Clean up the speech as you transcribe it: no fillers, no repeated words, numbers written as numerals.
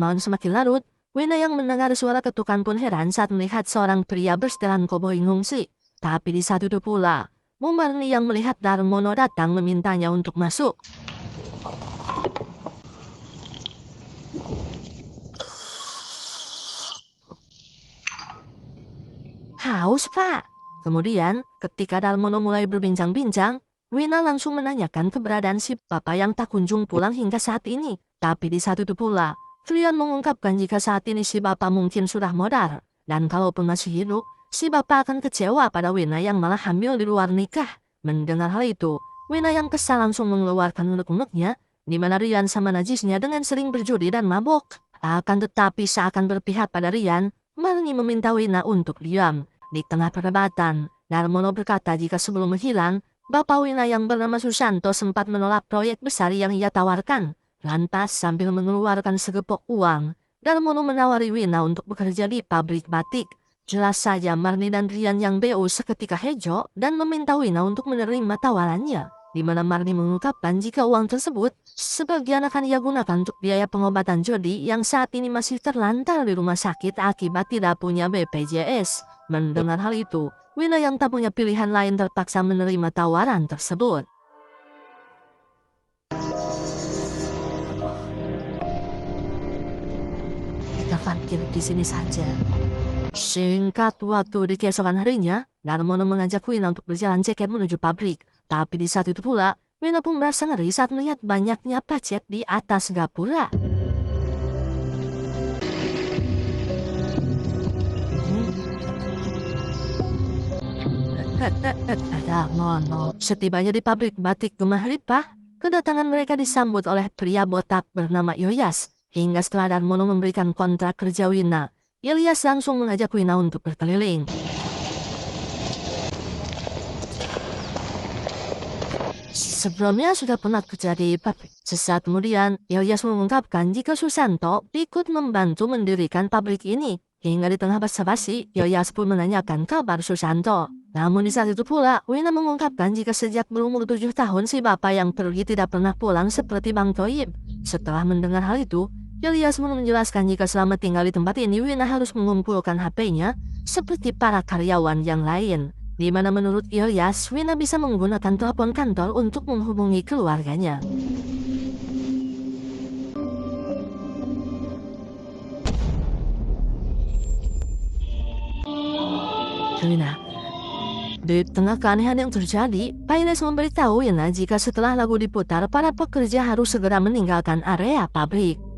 Malam semakin larut, Wina yang mendengar suara ketukan pun heran saat melihat seorang pria bersetelan koboi ngungsi. Tapi di saat itu pula, Marni yang melihat Darmono datang memintanya untuk masuk. Haus, Pak. Kemudian, ketika Darmono mulai berbincang-bincang, Wina langsung menanyakan keberadaan si bapak yang tak kunjung pulang hingga saat ini. Tapi di saat itu pula, Trian mengungkapkan jika saat ini si bapak mungkin sudah modar. Dan kalaupun masih hidup, si bapak akan kecewa pada Wina yang malah hamil di luar nikah. Mendengar hal itu, Wina yang kesal langsung mengeluarkan unek-uneknya, di mana Rian sama najisnya dengan sering berjudi dan mabok. Akan tetapi seakan berpihak pada Rian, Marni meminta Wina untuk diam. Di tengah perdebatan, Darmono berkata jika sebelum menghilang, Bapak Wina yang bernama Susanto sempat menolak proyek besar yang ia tawarkan. Lantas sambil mengeluarkan segepok uang, Darmono menawari Wina untuk bekerja di pabrik batik. Jelas saja Marni dan Rian yang BO seketika hejo dan meminta Wina untuk menerima tawarannya. Di mana Marni mengungkapkan jika uang tersebut sebagian akan ia gunakan untuk biaya pengobatan Jody yang saat ini masih terlantar di rumah sakit akibat tidak punya BPJS. Mendengar hal itu, Wina yang tak punya pilihan lain terpaksa menerima tawaran tersebut. Kita parkir di sini saja. Singkat waktu di keesokan harinya, Darmono mengajak Wina untuk berjalan ceket menuju pabrik. Tapi di saat itu pula, Wina pun merasa ngeri saat melihat banyaknya pacet di atas gapura. Darmono. Setibanya di pabrik batik Gemah Ripah, kedatangan mereka disambut oleh pria botak bernama Yoyas. Hingga setelah Darmono memberikan kontrak kerja Wina, Ilyas langsung mengajak Wina untuk berkeliling. Sebelumnya sudah pernah kerja di pabrik. Sesaat kemudian, Ilyas mengungkapkan jika Susanto ikut membantu mendirikan pabrik ini. Hingga di tengah basa-basi, Ilyas pun menanyakan kabar Susanto. Namun di saat itu pula, Wina mengungkapkan jika sejak berumur 7 tahun si bapak yang pergi tidak pernah pulang seperti Bang Toib. Setelah mendengar hal itu, Ilyas menjelaskan jika selama tinggal di tempat ini Wina harus mengumpulkan HP-nya seperti para karyawan yang lain. Di mana menurut Ilyas, Wina bisa menggunakan telepon kantor untuk menghubungi keluarganya. Wina. Di tengah keanehan yang terjadi, Pailes memberitahu Wina jika setelah lagu diputar, para pekerja harus segera meninggalkan area pabrik.